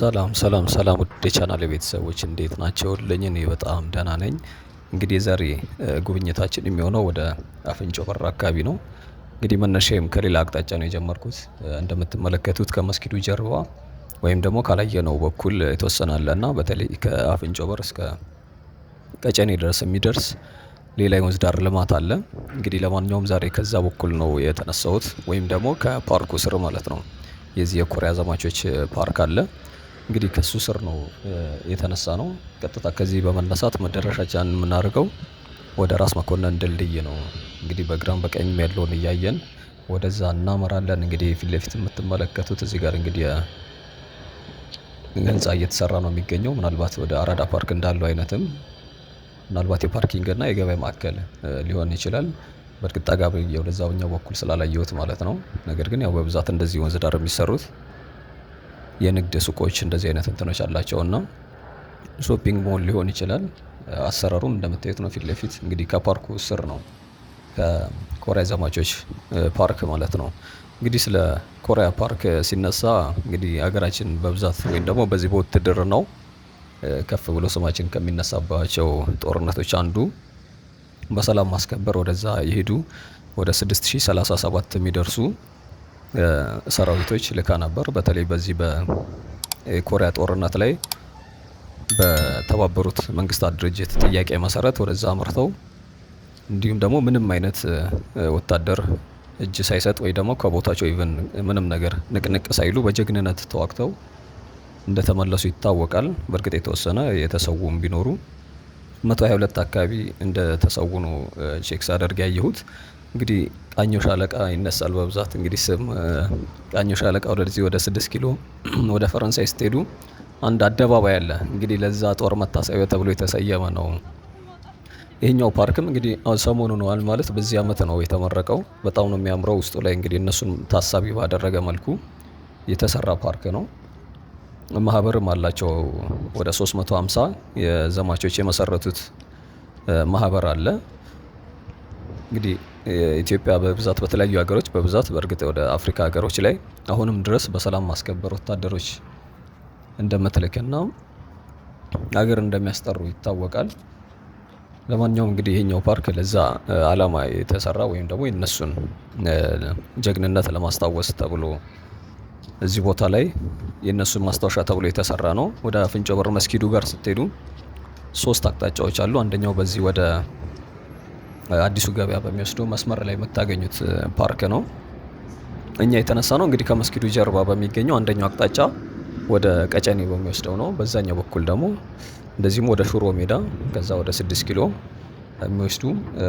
ሰላም ሰላም ሰላም ውድ የቻናሌ ቤተሰቦች እንዴት ናቸውልኝ? እኔ በጣም ደህና ነኝ። እንግዲህ የዛሬ ጉብኝታችን የሚሆነው ወደ አፍንጮ በር አካባቢ ነው። እንግዲህ መነሻዬም ከሌላ አቅጣጫ ነው የጀመርኩት። እንደምትመለከቱት ከመስጊዱ ጀርባ ወይም ደግሞ ካላየነው በኩል የተወሰነ አለ እና በተለይ ከአፍንጮ በር እስከ ቀጨኔ ድረስ የሚደርስ ሌላ የወንዝ ዳር ልማት አለ። እንግዲህ ለማንኛውም ዛሬ ከዛ በኩል ነው የተነሳሁት ወይም ደግሞ ከፓርኩ ስር ማለት ነው። የዚህ የኮሪያ ዘማቾች ፓርክ አለ። እንግዲህ ከሱ ስር ነው የተነሳነው። ቀጥታ ከዚህ በመነሳት መዳረሻችንን የምናደርገው ወደ ራስ መኮነን ድልድይ ነው። እንግዲህ በግራም በቀኝም ያለውን እያየን ወደዛ እናመራለን። እንግዲህ ፊት ለፊት የምትመለከቱት እዚህ ጋር እንግዲህ ህንፃ እየተሰራ ነው የሚገኘው። ምናልባት ወደ አራዳ ፓርክ እንዳለው አይነትም ምናልባት የፓርኪንግ እና የገበያ ማዕከል ሊሆን ይችላል። በእርግጥ ጠጋ ብዬ ወደዛኛው በኩል ስላላየሁት ማለት ነው። ነገር ግን ያው በብዛት እንደዚህ ወንዝ ዳር የሚሰሩት የንግድ ሱቆች እንደዚህ አይነት እንትኖች አላቸው እና ሾፒንግ ሞል ሊሆን ይችላል። አሰራሩም እንደምታዩት ነው። ፊት ለፊት እንግዲህ ከፓርኩ ስር ነው ከኮሪያ ዘማቾች ፓርክ ማለት ነው። እንግዲህ ስለ ኮሪያ ፓርክ ሲነሳ እንግዲህ ሀገራችን በብዛት ወይም ደግሞ በዚህ በውትድርናው ከፍ ብሎ ስማችን ከሚነሳባቸው ጦርነቶች አንዱ በሰላም ማስከበር ወደዛ የሄዱ ወደ 6037 የሚደርሱ ሰራዊቶች ልካ ነበር። በተለይ በዚህ በኮሪያ ጦርነት ላይ በተባበሩት መንግስታት ድርጅት ጥያቄ መሰረት ወደዛ አምርተው እንዲሁም ደግሞ ምንም አይነት ወታደር እጅ ሳይሰጥ ወይ ደግሞ ከቦታቸው ኢቭን ምንም ነገር ንቅንቅ ሳይሉ በጀግንነት ተዋግተው እንደተመለሱ ይታወቃል። በእርግጥ የተወሰነ የተሰዉም ቢኖሩ 122 አካባቢ እንደተሰዉ ነው ቼክ ሳደርግ ያየሁት። እንግዲህ ቃኘው ሻለቃ ይነሳል በብዛት እንግዲህ ስም ቃኘው ሻለቃ ወደዚህ ወደ 6 ኪሎ ወደ ፈረንሳይ ስትሄዱ አንድ አደባባይ አለ። እንግዲህ ለዛ ጦር መታሰቢያ ተብሎ የተሰየመ ነው። ይሄኛው ፓርክም እንግዲህ ሰሞኑን ነው ማለት በዚህ አመት ነው የተመረቀው። በጣም ነው የሚያምረው። ውስጡ ላይ እንግዲህ እነሱን ታሳቢ ባደረገ መልኩ የተሰራ ፓርክ ነው። ማህበርም አላቸው። ወደ 350 የዘማቾች የመሰረቱት ማህበር አለ። እንግዲህ ኢትዮጵያ በብዛት በተለያዩ ሀገሮች በብዛት በእርግጥ ወደ አፍሪካ ሀገሮች ላይ አሁንም ድረስ በሰላም ማስከበር ወታደሮች እንደምትልክና ሀገር እንደሚያስጠሩ ይታወቃል። ለማንኛውም እንግዲህ ይሄኛው ፓርክ ለዛ አላማ የተሰራ ወይም ደግሞ የነሱን ጀግንነት ለማስታወስ ተብሎ እዚህ ቦታ ላይ የነሱን ማስታወሻ ተብሎ የተሰራ ነው። ወደ አፍንጮ በር መስጊዱ ጋር ስትሄዱ 3 አቅጣጫዎች አሉ። አንደኛው በዚህ ወደ አዲሱ ገበያ በሚወስደው መስመር ላይ የምታገኙት ፓርክ ነው። እኛ የተነሳ ነው እንግዲህ ከመስጊዱ ጀርባ በሚገኘው አንደኛው አቅጣጫ ወደ ቀጨኔ በሚወስደው ነው። በዛኛው በኩል ደግሞ እንደዚህም ወደ ሹሮ ሜዳ ከዛ ወደ 6 ኪሎ የሚወስዱ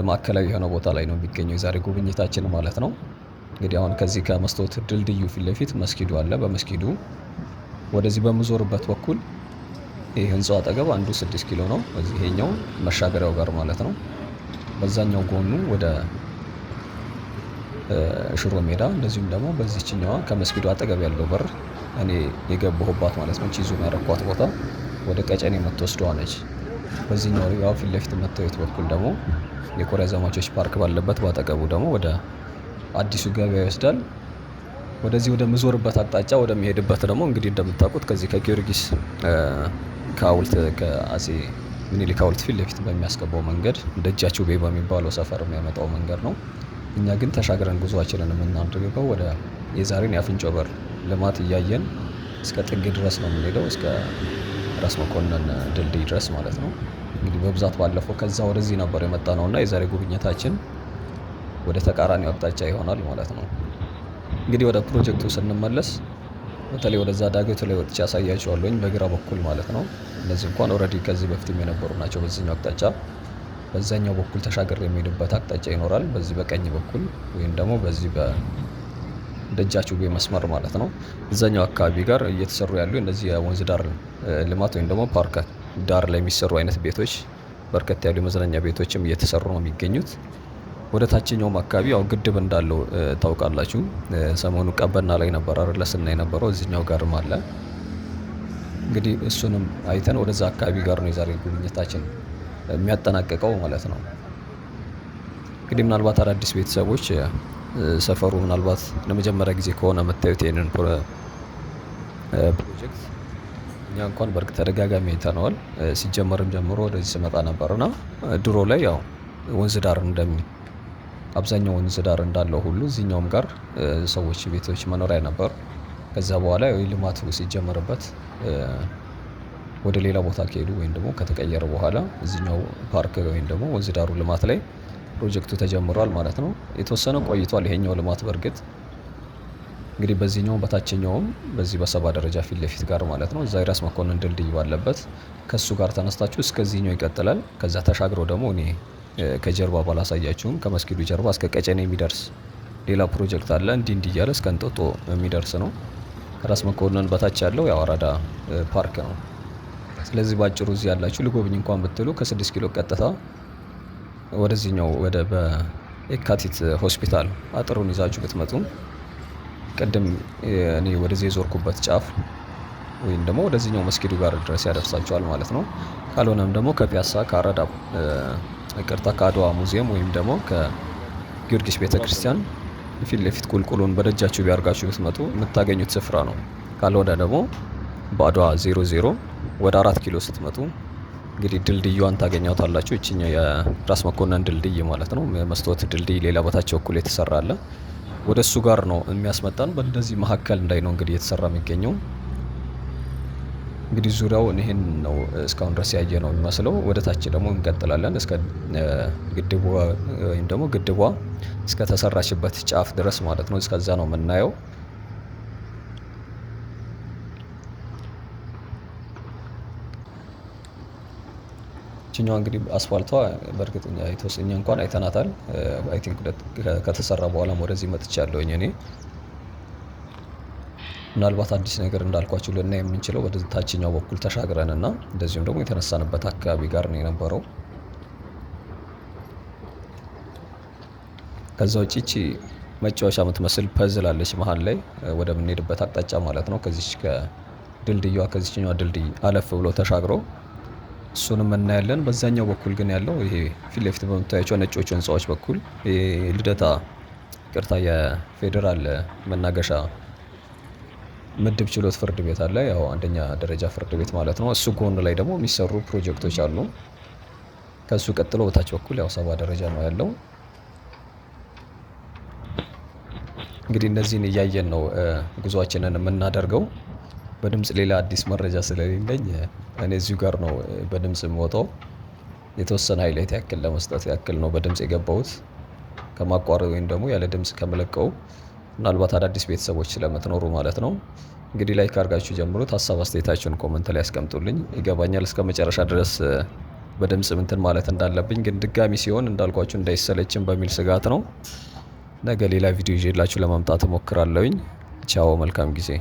ማዕከላዊ የሆነ ቦታ ላይ ነው የሚገኘው የዛሬ ጉብኝታችን ማለት ነው። እንግዲህ አሁን ከዚህ ከመስታወት ድልድዩ ፊት ለፊት መስጊዱ አለ። በመስጊዱ ወደዚህ በምዞርበት በኩል ይሄ ህንጻው አጠገብ አንዱ 6 ኪሎ ነው። እዚህ ይሄኛው መሻገሪያው ጋር ማለት ነው። በዛኛው ጎኑ ወደ ሽሮ ሜዳ እንደዚሁም ደግሞ በዚህኛዋ ከመስጊዱ አጠገብ ያለው በር እኔ የገባሁባት ማለት ነው። ቺዙ ያረኳት ቦታ ወደ ቀጨኔ የምትወስደዋ ነች። በዚህኛው ያው ፊት ለፊት የምታዩት በኩል ደግሞ የኮሪያ ዘማቾች ፓርክ ባለበት ባጠገቡ ደግሞ ወደ አዲሱ ገበያ ይወስዳል። ወደዚህ ወደ ምዞርበት አቅጣጫ ወደሚሄድበት ደግሞ እንግዲህ እንደምታውቁት ከዚህ ከጊዮርጊስ ከሐውልት ከአጼ ምኒልክ ሐውልት ፊት ለፊት በሚያስገባው መንገድ ደጃችሁ ቤ በሚባለው ሰፈር የሚያመጣው መንገድ ነው። እኛ ግን ተሻግረን ጉዞአችንን የምናደርገው ወደ የዛሬን የአፍንጮ በር ልማት እያየን እስከ ጥግ ድረስ ነው የምንሄደው፣ እስከ ራስ መኮነን ድልድይ ድረስ ማለት ነው። እንግዲህ በብዛት ባለፈው ከዛ ወደዚህ ነበር የመጣ ነውና የዛሬ ጉብኝታችን ወደ ተቃራኒው አቅጣጫ ይሆናል ማለት ነው። እንግዲህ ወደ ፕሮጀክቱ ስንመለስ በተለይ ወደዛ ዳገቱ ላይ ወጥቼ አሳያችኋለሁኝ በግራ በኩል ማለት ነው። እነዚህ እንኳን ኦልሬዲ ከዚህ በፊትም የነበሩ ናቸው። በዚህኛው አቅጣጫ በዛኛው በኩል ተሻገር የሚሄድበት አቅጣጫ ይኖራል። በዚህ በቀኝ በኩል ወይም ደግሞ በዚህ በደጃችሁ ቤ መስመር ማለት ነው። እዛኛው አካባቢ ጋር እየተሰሩ ያሉ እነዚህ የወንዝ ዳር ልማት ወይም ደግሞ ፓርክ ዳር ላይ የሚሰሩ አይነት ቤቶች በርከት ያሉ የመዝናኛ ቤቶችም እየተሰሩ ነው የሚገኙት። ወደ ታችኛውም አካባቢ ያው ግድብ እንዳለው ታውቃላችሁ። ሰሞኑ ቀበና ላይ ነበር አይደል ስናይ የነበረው። እዚህኛው ጋርም አለ። እንግዲህ እሱንም አይተን ወደዛ አካባቢ ጋር ነው የዛሬ ጉብኝታችን የሚያጠናቅቀው ማለት ነው። እንግዲህ ምናልባት አዳዲስ ቤተሰቦች ሰፈሩ ምናልባት ለመጀመሪያ ጊዜ ከሆነ የምታዩት ይሄንን ፕሮጀክት እኛ እንኳን በእርግጥ ተደጋጋሚ አይተነዋል። ሲጀመርም ጀምሮ ወደዚህ ስመጣ ነበርና ድሮ ላይ ያው ወንዝ ዳር አብዛኛው ወንዝ ዳር እንዳለው ሁሉ እዚህኛውም ጋር ሰዎች ቤቶች መኖሪያ ነበር። ከዛ በኋላ ያው ልማቱ ሲጀመርበት ወደ ሌላ ቦታ ከሄዱ ወይም ደግሞ ከተቀየረ በኋላ እዚህኛው ፓርክ ወይም ደግሞ ወንዝ ዳሩ ልማት ላይ ፕሮጀክቱ ተጀምሯል ማለት ነው። የተወሰነ ቆይቷል ይሄኛው ልማት በእርግጥ እንግዲህ በዚህኛውም በታችኛውም በዚህ በሰባ ደረጃ ፊት ለፊት ጋር ማለት ነው እዛ የራስ መኮንን ድልድይ ባለበት ከሱ ጋር ተነስታችሁ እስከዚህኛው ይቀጥላል። ከዛ ተሻግረው ደግሞ እኔ ከጀርባ ባላሳያችሁም ከመስጊዱ ጀርባ እስከ ቀጨኔ የሚደርስ ሌላ ፕሮጀክት አለ። እንዲህ እንዲህ እያለ እስከ እንጦጦ የሚደርስ ነው። ከራስ መኮንን በታች ያለው ያው አራዳ ፓርክ ነው። ስለዚህ ባጭሩ እዚህ ያላችሁ ልጎብኝ እንኳን ብትሉ ከ6 ኪሎ ቀጥታ ወደዚህኛው ወደ በየካቲት ሆስፒታል አጥሩን ይዛችሁ ብትመጡ ቅድም እኔ ወደዚህ የዞርኩበት ጫፍ ወይም ደግሞ ወደዚህኛው መስጊዱ ጋር ድረስ ያደርሳችኋል ማለት ነው። ካልሆነም ደግሞ ከፒያሳ ከአራዳ ይቅርታ ከአድዋ ሙዚየም ወይም ደግሞ ከጊዮርጊስ ቤተክርስቲያን ፊት ለፊት ቁልቁሉን በደጃችሁ ቢያርጋችሁ ብትመጡ የምታገኙት ስፍራ ነው። ካልሆነ ደግሞ በአድዋ 00 ወደ 4 ኪሎ ስትመጡ እንግዲህ ድልድዩን ታገኛታላችሁ። እቺኛው የራስ መኮንን ድልድይ ማለት ነው። መስታወት ድልድይ ሌላ በታች በኩል የተሰራ አለ። ወደ እሱ ጋር ነው የሚያስመጣን። በእንደዚህ መሀከል እንዳይ ነው እንግዲህ የተሰራ የሚገኘው። እንግዲህ ዙሪያውን ይሄን ነው እስካሁን ድረስ ያየ ነው የሚመስለው። ወደ ታች ደግሞ እንቀጥላለን እስከ ግድቧ ወይም ደግሞ ግድቧ እስከ ተሰራችበት ጫፍ ድረስ ማለት ነው። እስከዛ ነው የምናየው። ይችኛዋ እንግዲህ አስፋልቷ በእርግጠኛ የተወሰኛ እንኳን አይተናታል። አይ ቲንክ ከተሰራ በኋላ ወደዚህ መጥቻለሁኝ እኔ። ምናልባት አዲስ ነገር እንዳልኳችሁ ልናይ የምንችለው ወደ ታችኛው በኩል ተሻግረን እና እንደዚሁም ደግሞ የተነሳንበት አካባቢ ጋር ነው የነበረው። ከዛ ውጪ እቺ መጫወቻ የምትመስል ፐዝል አለች መሀል ላይ ወደምንሄድበት አቅጣጫ ማለት ነው። ከዚች ከድልድዩዋ ከዚችኛዋ ድልድይ አለፍ ብሎ ተሻግሮ እሱንም እናያለን። በዛኛው በኩል ግን ያለው ይሄ ፊት ለፊት በምታያቸው ነጮቹ ህንፃዎች በኩል ልደታ ይቅርታ የፌዴራል መናገሻ ምድብ ችሎት ፍርድ ቤት አለ። ያው አንደኛ ደረጃ ፍርድ ቤት ማለት ነው። እሱ ጎን ላይ ደግሞ የሚሰሩ ፕሮጀክቶች አሉ። ከሱ ቀጥሎ በታች በኩል ያው 70 ደረጃ ነው ያለው። እንግዲህ እነዚህን እያየን ነው ጉዟችንን የምናደርገው። በድምጽ ሌላ አዲስ መረጃ ስለሌለኝ እኔ እዚሁ ጋር ነው በድምጽ የምወጣው። የተወሰነ ሃይላይት ያክል ለመስጠት ያክል ነው በድምጽ የገባሁት ከማቋረጥ ወይም ደግሞ ያለ ድምጽ ከምለቀው ምናልባት አዳዲስ ቤተሰቦች ስለምትኖሩ ማለት ነው። እንግዲህ ላይክ አድርጋችሁ ጀምሩት። ሀሳብ አስተያየታችሁን ኮመንት ላይ ያስቀምጡልኝ። ይገባኛል እስከ መጨረሻ ድረስ በድምጽ እንትን ማለት እንዳለብኝ፣ ግን ድጋሚ ሲሆን እንዳልኳችሁ እንዳይሰለችም በሚል ስጋት ነው። ነገ ሌላ ቪዲዮ ይዤላችሁ ለማምጣት እሞክራለሁኝ። ቻው፣ መልካም ጊዜ።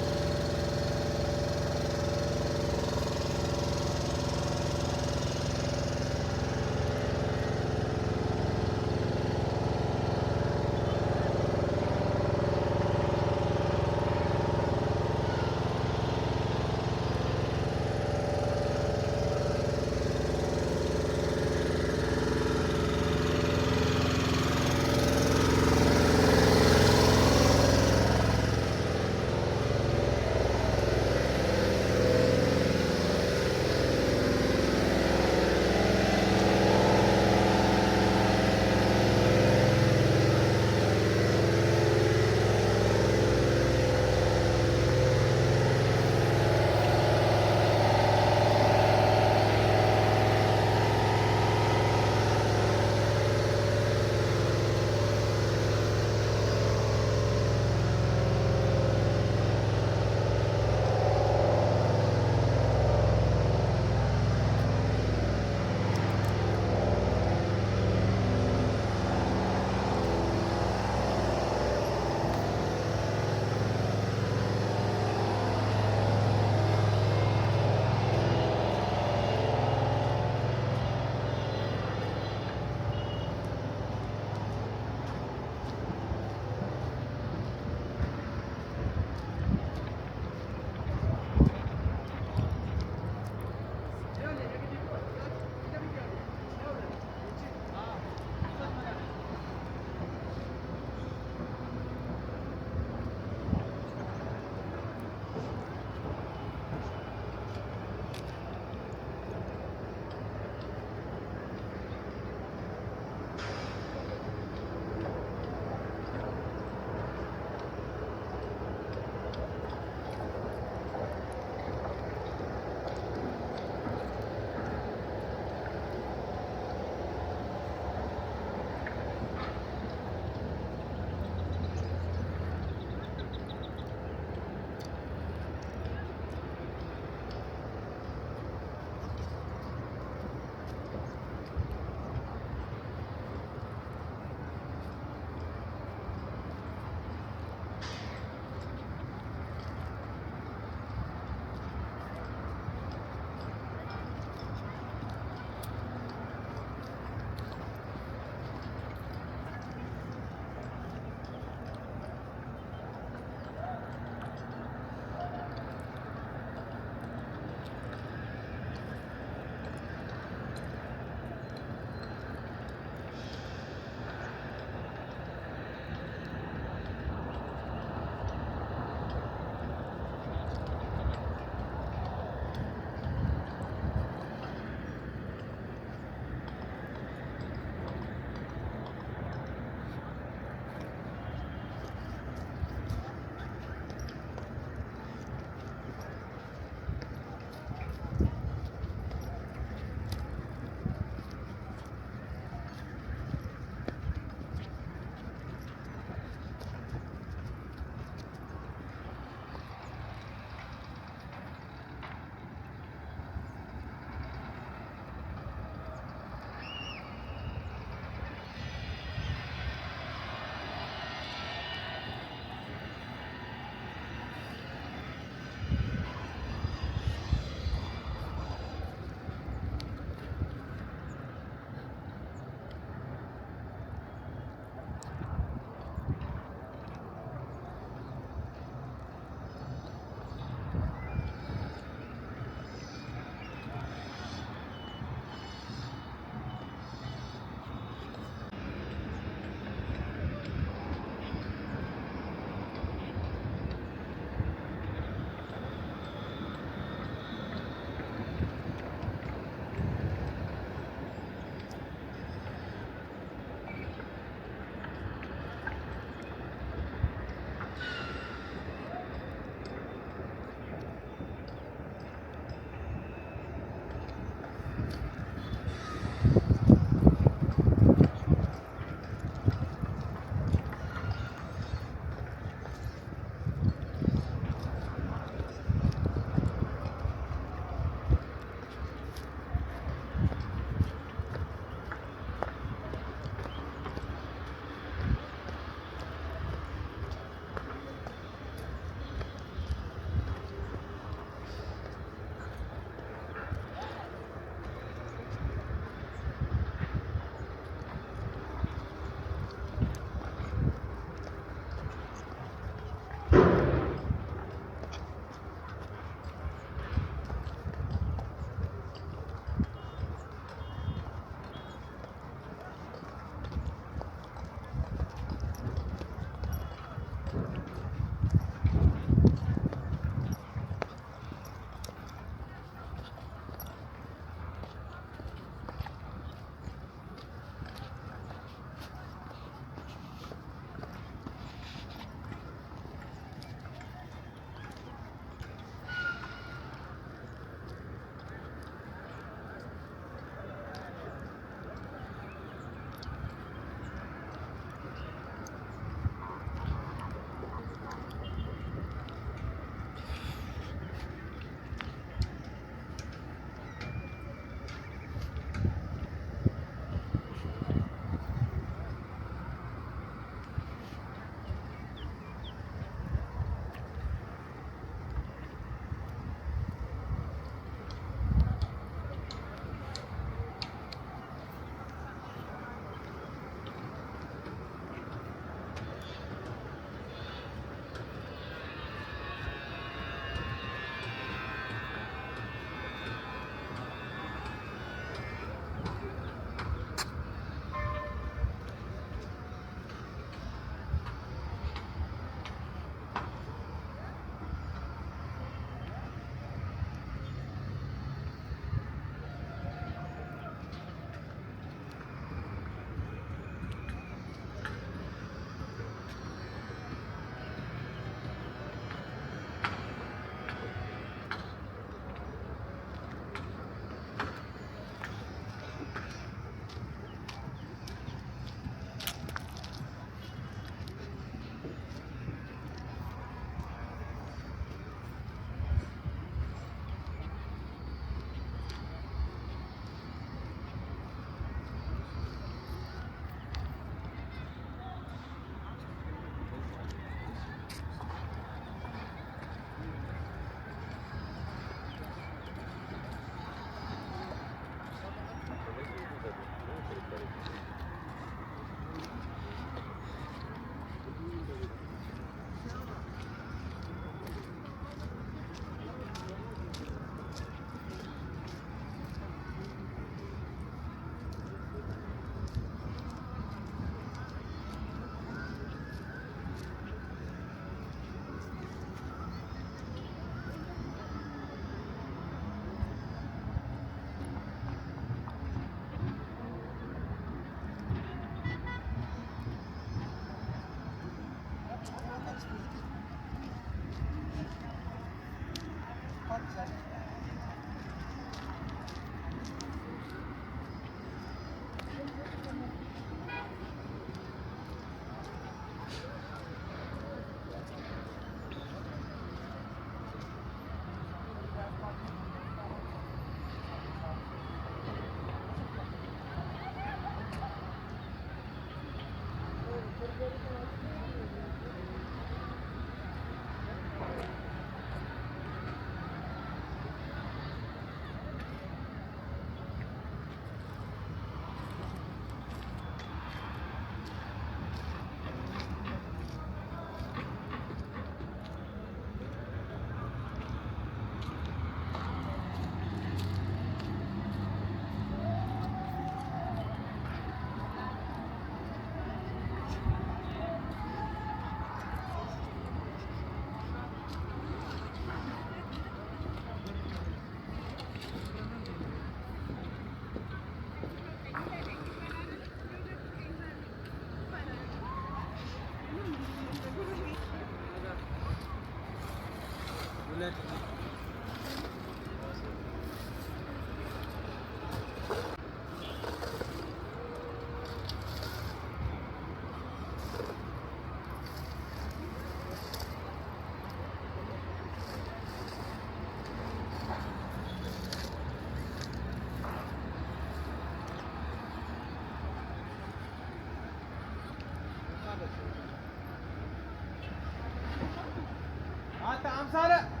أمثالة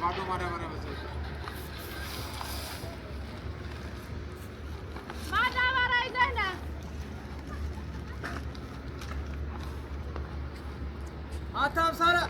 बाटो मारे मारे बस माटा मारा इधर ना आता सारा